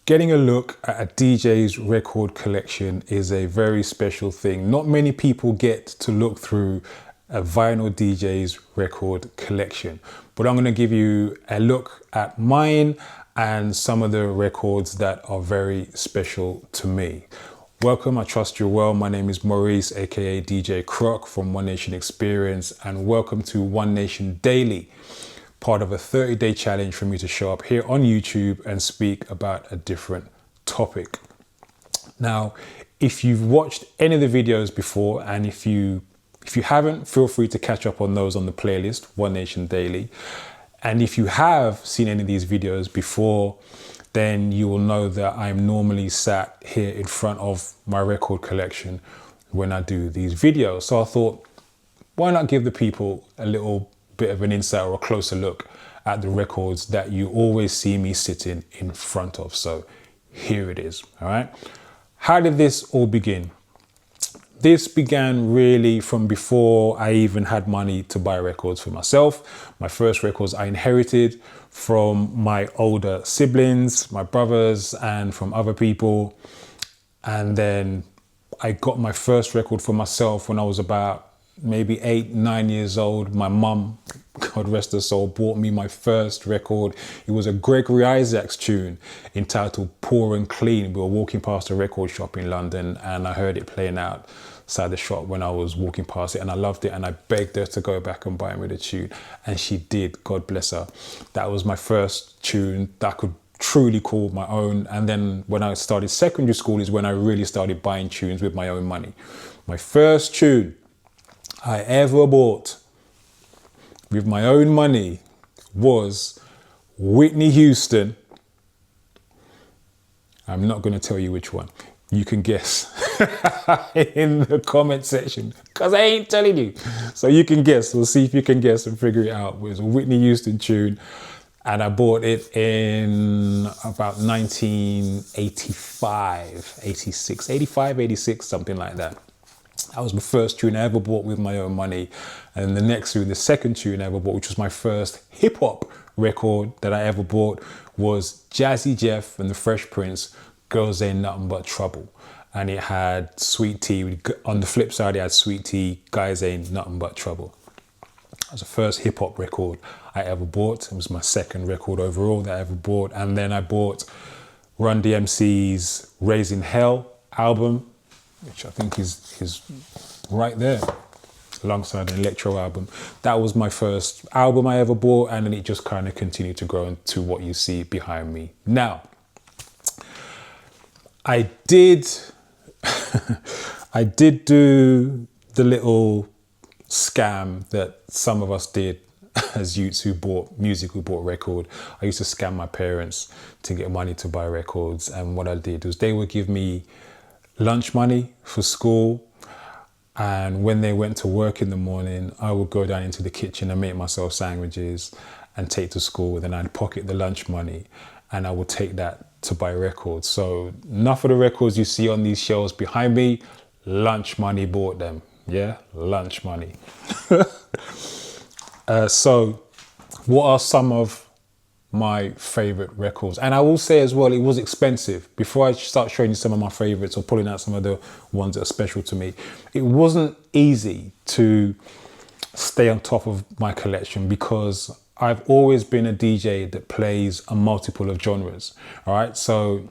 Getting a look at a DJ's record collection is a very special thing. Not many people get to look through a vinyl DJ's record collection, but I'm going to give you a look at mine and some of the records that are very special to me. Welcome, I trust you're well. My name is Maurice, aka DJ Croc from One Nation Experience, and welcome to One Nation Daily, part of a 30-day challenge for me to show up here on YouTube and speak about a different topic. Now, if you've watched any of the videos before, and if you haven't, feel free to catch up on those on the playlist, One Nation Daily. And if you have seen any of these videos before, then you will know that I'm normally sat here in front of my record collection when I do these videos. So I thought, why not give the people a little bit of an insight or a closer look at the records that you always see me sitting in front of. So here it is. All right. How did this all begin? This began really from before I even had money to buy records for myself. My first records I inherited from my older siblings, my brothers, and from other people. And then I got my first record for myself when I was about maybe 8, 9 years old. My mum, God rest her soul, bought me my first record. It was a Gregory Isaacs tune entitled Poor and Clean. We were walking past a record shop in London and I heard it playing outside the shop when I was walking past it, and I loved it, and I begged her to go back and buy me the tune, and she did, God bless her. That was my first tune that I could truly call my own. And then when I started secondary school is when I really started buying tunes with my own money. My first tune I ever bought with my own money was Whitney Houston. I'm not going to tell you which one. You can guess in the comment section, because I ain't telling you. So you can guess. We'll see if you can guess and figure it out. It was a Whitney Houston tune, and I bought it in about 1985, 86, 85, 86, something like that. That was the first tune I ever bought with my own money. And the next tune, the second tune I ever bought, which was my first hip hop record that I ever bought, was Jazzy Jeff and the Fresh Prince, Girls Ain't Nothing But Trouble. And it had Sweet Tea. On the flip side, it had Sweet Tea, Guys Ain't Nothing But Trouble. That was the first hip hop record I ever bought. It was my second record overall that I ever bought. And then I bought Run DMC's Raising Hell album, which I think is right there alongside an electro album. That was my first album I ever bought, and then it just kind of continued to grow into what you see behind me now. I did do the little scam that some of us did as youths who bought music, who bought record. I used to scam my parents to get money to buy records, and what I did was they would give me lunch money for school, and when they went to work in the morning, I would go down into the kitchen and make myself sandwiches and take to school. Then I'd pocket the lunch money and I would take that to buy records. So enough of the records you see on these shelves behind me, lunch money bought them. Yeah, lunch money. So what are some of my favorite records? And I will say as well, it was expensive. Before I start showing you some of my favorites or pulling out some of the ones that are special to me, it wasn't easy to stay on top of my collection because I've always been a DJ that plays a multiple of genres. All right, so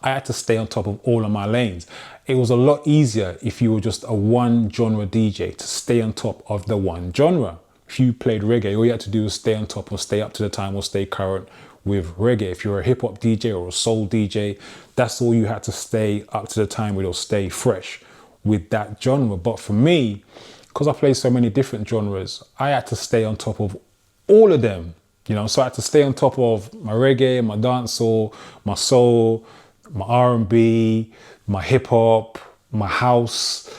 I had to stay on top of all of my lanes. It was a lot easier if you were just a one genre DJ to stay on top of the one genre. If you played reggae, all you had to do was stay on top or stay up to the time or stay current with reggae. If you're a hip hop DJ or a soul DJ, that's all you had to stay up to the time with or stay fresh with that genre. But for me, because I play so many different genres, I had to stay on top of all of them, you know. So I had to stay on top of my reggae, my dancehall, my soul, my R&B, my hip hop, my house,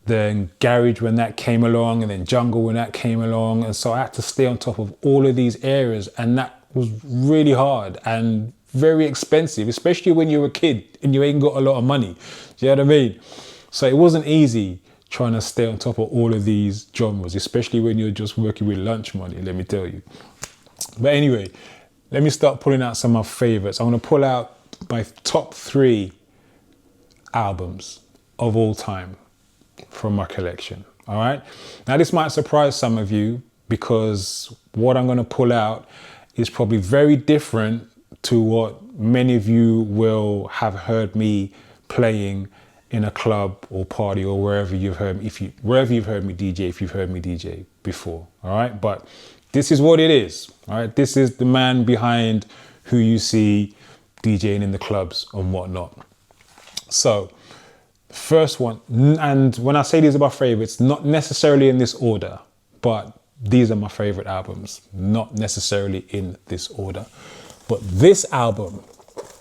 then garage when that came along, and then jungle when that came along. And so I had to stay on top of all of these areas, and that was really hard and very expensive, especially when you're a kid and you ain't got a lot of money. Do you know what I mean? So it wasn't easy trying to stay on top of all of these genres, especially when you're just working with lunch money, let me tell you. But anyway, let me start pulling out some of my favorites. I'm going to pull out my top 3 albums of all time from my collection. All right. Now, this might surprise some of you because what I'm going to pull out is probably very different to what many of you will have heard me playing in a club or party or wherever you've heard me, wherever you've heard me DJ, if you've heard me DJ before. All right. But this is what it is. All right. This is the man behind who you see DJing in the clubs and whatnot. So, first one, and when I say these are my favorites, not necessarily in this order, but these are my favorite albums, not necessarily in this order. But this album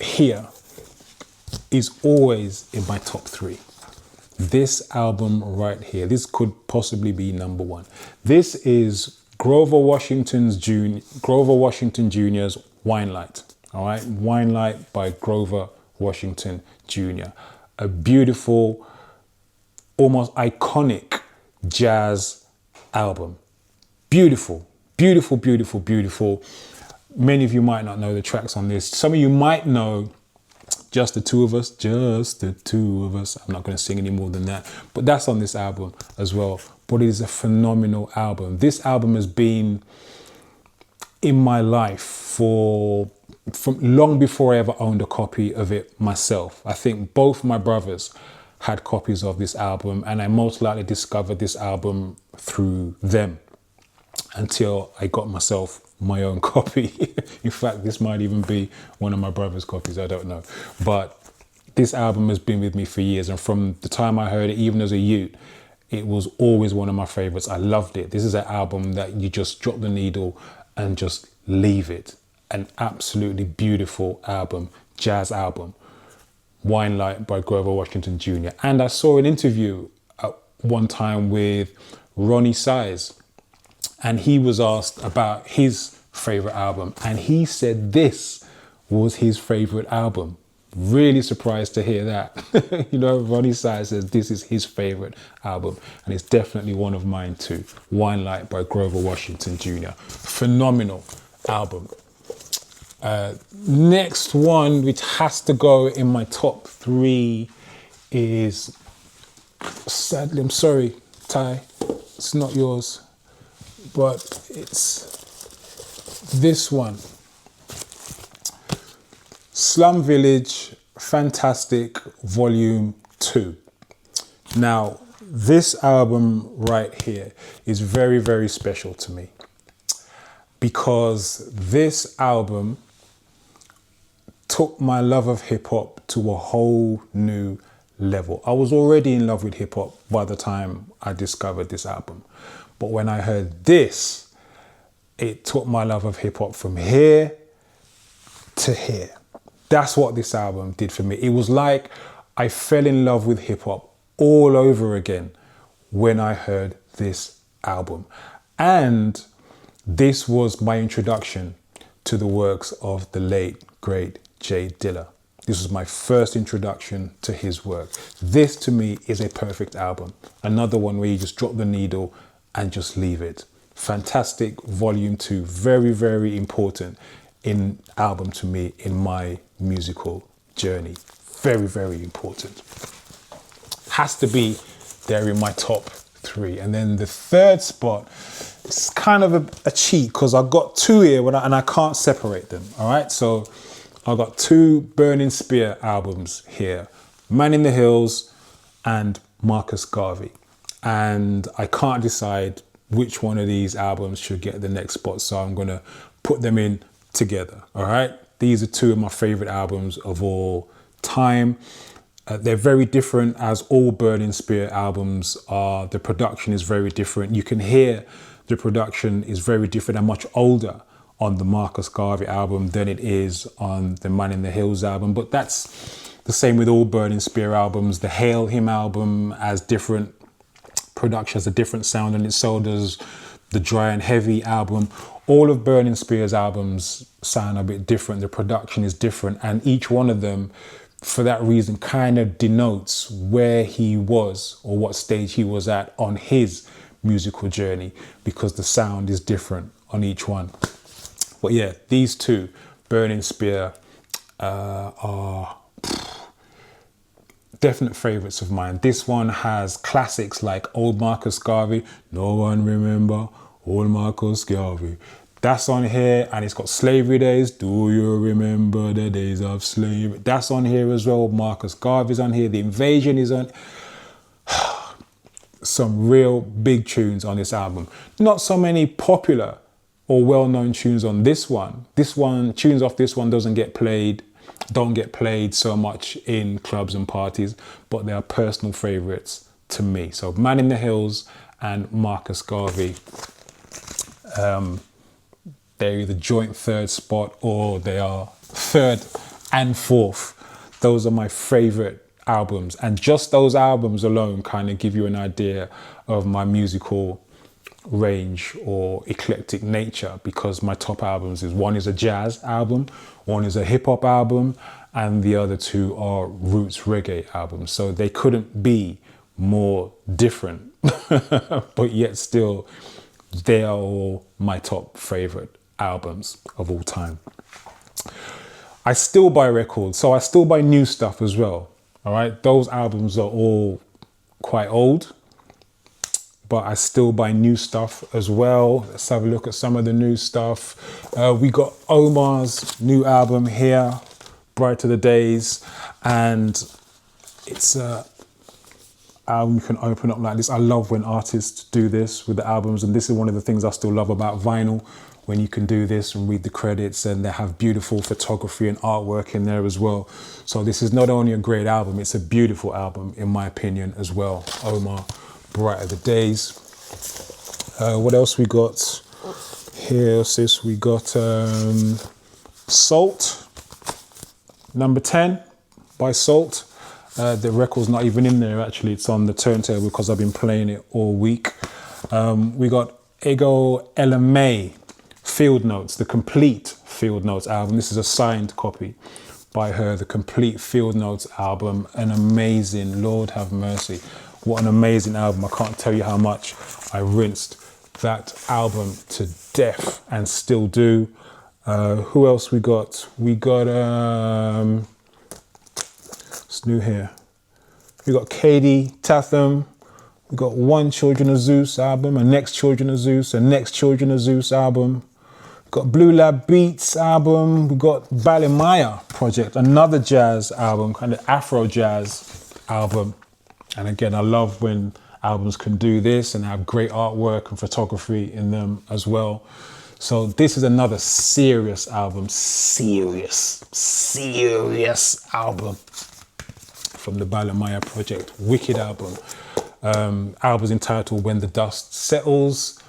here is always in my top 3. This album right here, this could possibly be number 1. This is Grover Washington Jr.'s Wine Light. All right, Wine Light by Grover Washington Jr. A beautiful, almost iconic jazz album. Beautiful, beautiful, beautiful, beautiful. Many of you might not know the tracks on this. Some of you might know Just the Two of Us, Just the Two of Us. I'm not going to sing any more than that, but that's on this album as well. But it is a phenomenal album. This album has been in my life from long before I ever owned a copy of it myself. I think both my brothers had copies of this album, and I most likely discovered this album through them until I got myself my own copy. In fact, this might even be one of my brother's copies, I don't know. But this album has been with me for years, and from the time I heard it, even as a youth, it was always one of my favorites. I loved it. This is an album that you just drop the needle and just leave it. An absolutely beautiful album, jazz album, Wine Light by Grover Washington Jr. And I saw an interview at one time with Ronnie Size, and he was asked about his favorite album, and he said this was his favorite album. Really surprised to hear that. You know, Ronnie Size says this is his favorite album, and it's definitely one of mine too. Wine Light by Grover Washington Jr. Phenomenal album. Next one, which has to go in my top 3, is, sadly, I'm sorry, Ty, it's not yours, but it's this one. Slum Village Fantastic Volume 2. Now, this album right here is very, very special to me because this album took my love of hip hop to a whole new level. I was already in love with hip hop by the time I discovered this album. But when I heard this, it took my love of hip hop from here to here. That's what this album did for me. It was like I fell in love with hip hop all over again when I heard this album. And this was my introduction to the works of the late, great Jay Dilla. This was my first introduction to his work. This to me is a perfect album. Another one where you just drop the needle and just leave it. Fantastic Volume 2. Very, very important album to me in my musical journey. Very, very important. Has to be there in my top 3. And then the third spot, it's kind of a cheat because I've got 2 here and I can't separate them. All right, so I've got 2 Burning Spear albums here, Man in the Hills and Marcus Garvey. And I can't decide which one of these albums should get the next spot, so I'm going to put them in together. All right, these are 2 of my favorite albums of all time. They're very different, as all Burning Spear albums are. The production is very different. You can hear the production is very different and much older on the Marcus Garvey album than it is on the Man in the Hills album. But that's the same with all Burning Spear albums. The Hail Him album has different production, has a different sound, and it so does the Dry and Heavy album. All of Burning Spear's albums sound a bit different. The production is different, and each one of them, for that reason, kind of denotes where he was or what stage he was at on his musical journey, because the sound is different on each one. But yeah, these 2, Burning Spear are definite favorites of mine. This one has classics like Old Marcus Garvey, no one remember Old Marcus Garvey. That's on here, and it's got Slavery Days, do you remember the days of slavery? That's on here as well. Marcus Garvey's on here. The Invasion is on. Some real big tunes on this album. Not so many popular or well-known tunes on this one. Tunes off this one don't get played so much in clubs and parties, but they are personal favorites to me. So Man in the Hills and Marcus Garvey, they're either joint third spot or they are third and fourth. Those are my favorite albums, and just those albums alone kind of give you an idea of my musical range or eclectic nature, because my top albums is one is a jazz album, one is a hip-hop album, and the other two are roots reggae albums. So they couldn't be more different, but yet still they are all my top favorite albums of all time. I still buy records, so I still buy new stuff as well. All right, those albums are all quite old, but I still buy new stuff as well. Let's have a look at some of the new stuff. We got Omar's new album here, Brighter the Days, and it's a album you can open up like this. I love when artists do this with the albums, and this is one of the things I still love about vinyl, when you can do this and read the credits, and they have beautiful photography and artwork in there as well. So this is not only a great album, it's a beautiful album in my opinion as well. Omar, Brighter the Days. What else we got here, sis? We got Salt, number 10 by Salt. The record's not even in there actually, it's on the turntable because I've been playing it all week. We got Ego LMA, Field Notes, the complete Field Notes album. This is a signed copy by her, the complete Field Notes album. An amazing, Lord have mercy, what an amazing album. I can't tell you how much I rinsed that album to death and still do. Who else we got? We got, what's new here? We got Katie Tatham. We got One Children of Zeus album, a Next Children of Zeus, a Next Children of Zeus album. Got Blue Lab Beats album. We got Balimaya Project, another jazz album, kind of Afro jazz album. And again, I love when albums can do this and have great artwork and photography in them as well. So this is another serious album, serious album from the Balimaya Project. Wicked album. Album's entitled When the Dust Settles.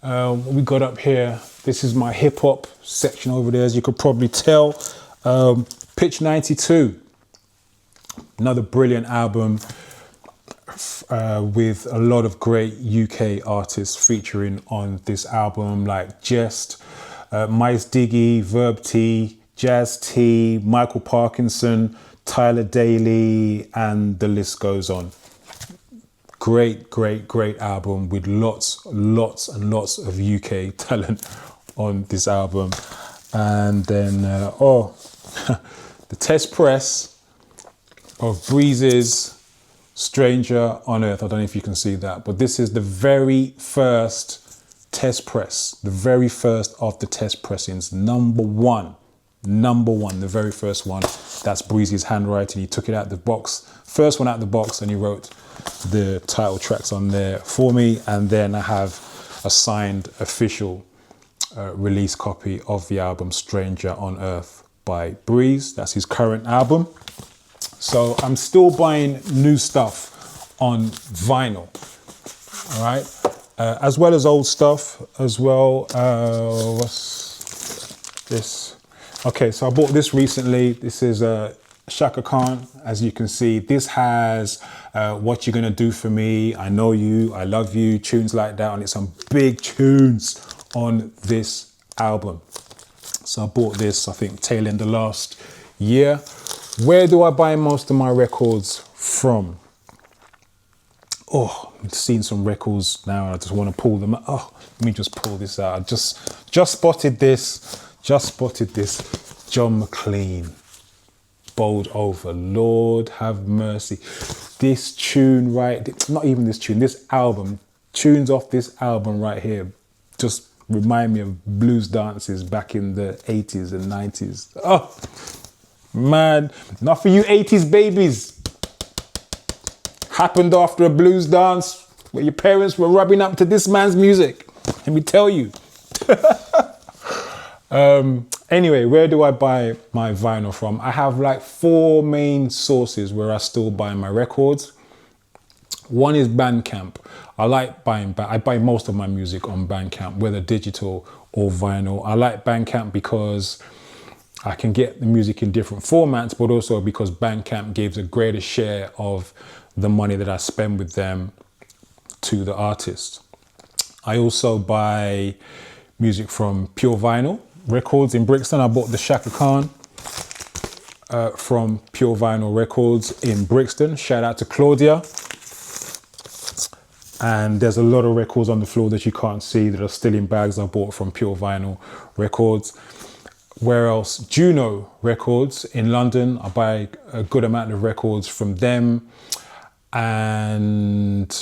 What we got up here, this is my hip hop section over there, as you could probably tell. Pitch 92, another brilliant album with a lot of great UK artists featuring on this album, like Jest, Mice Diggy, Verb T, Jazz T, Michael Parkinson, Tyler Daly, and the list goes on. Great album with lots and lots of UK talent on this album. And then, the test press of Breeze's Stranger on Earth. I don't know if you can see that, but this is the very first test press, the very first of the test pressings, number one, the very first one. That's Breezy's handwriting. He took it out the box, first one out the box, and he wrote the title tracks on there for me. And then I have a signed official release copy of the album Stranger on Earth by Breeze. That's his current album. So I'm still buying new stuff on vinyl, all right? As well as old stuff as well. What's this? Okay, so I bought this recently. This is Shaka Khan, as you can see. This has What You're Gonna Do For Me, I Know You, I Love You, tunes like that, and it's some big tunes on this album. So I bought this, I think, tail end of last year. Where do I buy most of my records from? Oh, I've seen some records now and I just want to pull them out. Oh, let me just pull this out. I just spotted this. John McLean. bowled over. Lord have mercy. This tune not even this tune, this album, tunes off this album right here just remind me of blues dances back in the 80s and 90s. Oh, man, not for you 80s babies. Happened after a blues dance where your parents were rubbing up to this man's music. Let me tell you. Anyway, where do I buy my vinyl from? I have like 4 main sources where I still buy my records. One is Bandcamp. I buy most of my music on Bandcamp, whether digital or vinyl. I like Bandcamp because I can get the music in different formats, but also because Bandcamp gives a greater share of the money that I spend with them to the artist. I also buy music from Pure Vinyl Records in Brixton. I bought the Shaka Khan from Pure Vinyl Records in Brixton. Shout out to Claudia. And there's a lot of records on the floor that you can't see that are still in bags I bought from Pure Vinyl Records. Where else? Juno Records in London. I buy a good amount of records from them. And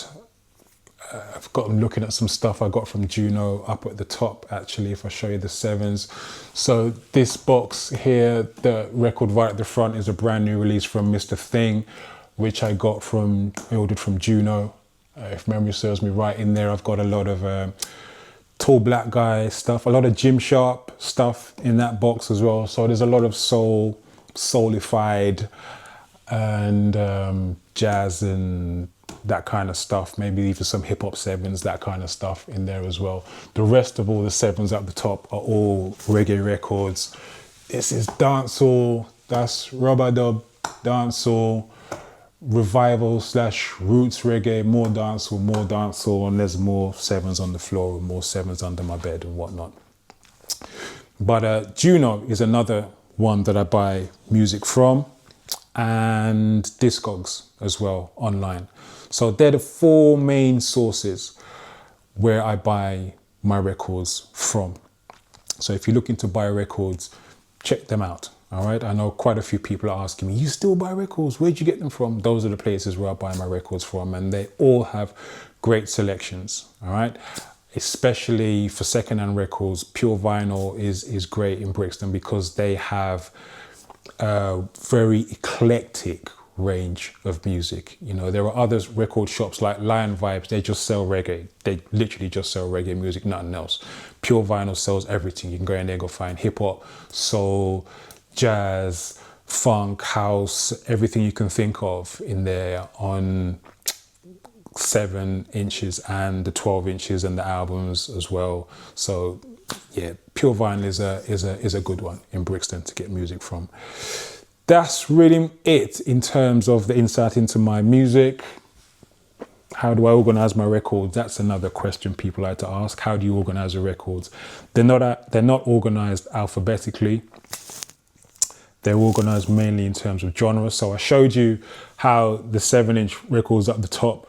I'm looking at some stuff I got from Juno up at the top, actually, if I show you the 7s. So this box here, the record right at the front, is a brand new release from Mr. Thing, which I ordered from Juno. If memory serves me right, in there I've got a lot of Tall Black Guy stuff, a lot of Gymsharp stuff in that box as well. So there's a lot of soulified and jazz and that kind of stuff, maybe even some hip hop 7s, that kind of stuff in there as well. The rest of all the 7s at the top are all reggae records. This is dancehall, that's rubber dub, dancehall, revival / roots reggae, more dancehall, and there's more 7s on the floor and more 7s under my bed and whatnot. But Juno is another one that I buy music from, and Discogs as well online. So they're the 4 main sources where I buy my records from. So if you're looking to buy records, check them out. All right. I know quite a few people are asking me, you still buy records? Where'd you get them from? Those are the places where I buy my records from, and they all have great selections. All right. Especially for secondhand records, Pure Vinyl is great in Brixton because they have a very eclectic range of music. You know, there are other record shops like Lion Vibes, they just sell reggae. They literally just sell reggae music, nothing else. Pure Vinyl sells everything. You can go in there and go find hip hop, soul, jazz, funk, house, everything you can think of in there on 7 inches and the 12 inches and the albums as well. So yeah, Pure Vinyl is a good one in Brixton to get music from. That's really it in terms of the insight into my music. How do I organize my records? That's another question people like to ask. How do you organize your records? They're not organized alphabetically. They're organized mainly in terms of genre. So I showed you how the 7-inch records at the top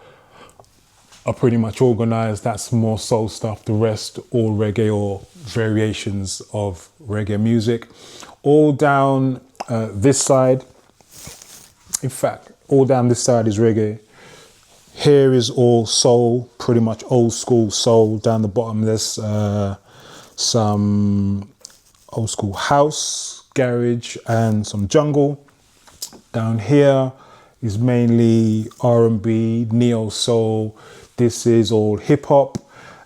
are pretty much organized. That's more soul stuff. The rest, all reggae or variations of reggae music. All down this side, in fact, all down this side is reggae. Here is all soul, pretty much old school soul. Down the bottom, there's some old school house, garage, and some jungle. Down here is mainly R&B, neo soul. This is all hip hop,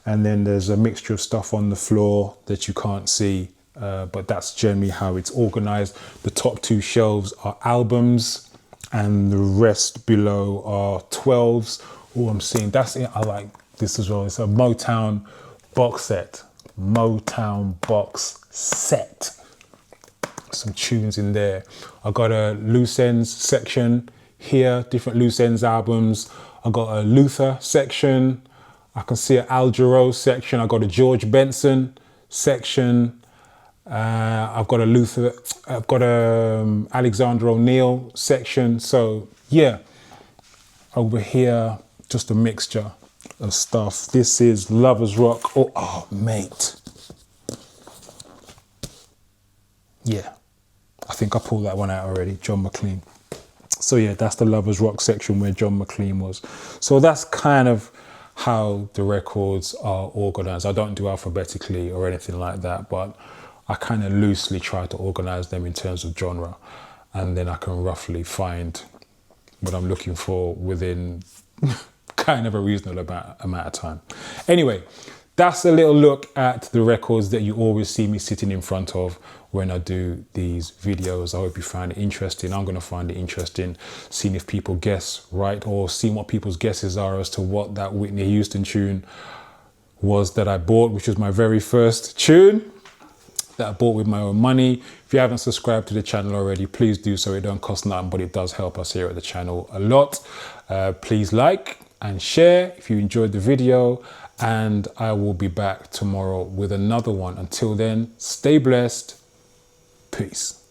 and then there's a mixture of stuff on the floor that you can't see, but that's generally how it's organized. The top 2 shelves are albums, and the rest below are 12s. Oh, I'm seeing, that's it. I like this as well. It's a Motown box set. Motown box set. Some tunes in there. I got a loose ends section here, different loose ends albums. I got a Luther section. I can see an Al Jarreau section. I got a George Benson section. I've got a Alexander O'Neill section. So yeah, over here, just a mixture of stuff. This is Lovers Rock. Oh mate. Yeah, I think I pulled that one out already, John McLean. So yeah, that's the Lovers Rock section where John McLean was. So that's kind of how the records are organized. I don't do alphabetically or anything like that, but I kind of loosely try to organize them in terms of genre, and then I can roughly find what I'm looking for within kind of a reasonable amount of time. Anyway, that's a little look at the records that you always see me sitting in front of when I do these videos. I hope you find it interesting. I'm going to find it interesting seeing if people guess right, or seeing what people's guesses are as to what that Whitney Houston tune was that I bought, which was my very first tune that I bought with my own money. If you haven't subscribed to the channel already, please do so. It don't cost nothing, but it does help us here at the channel a lot. Please like and share if you enjoyed the video, and I will be back tomorrow with another one. Until then, stay blessed. Peace.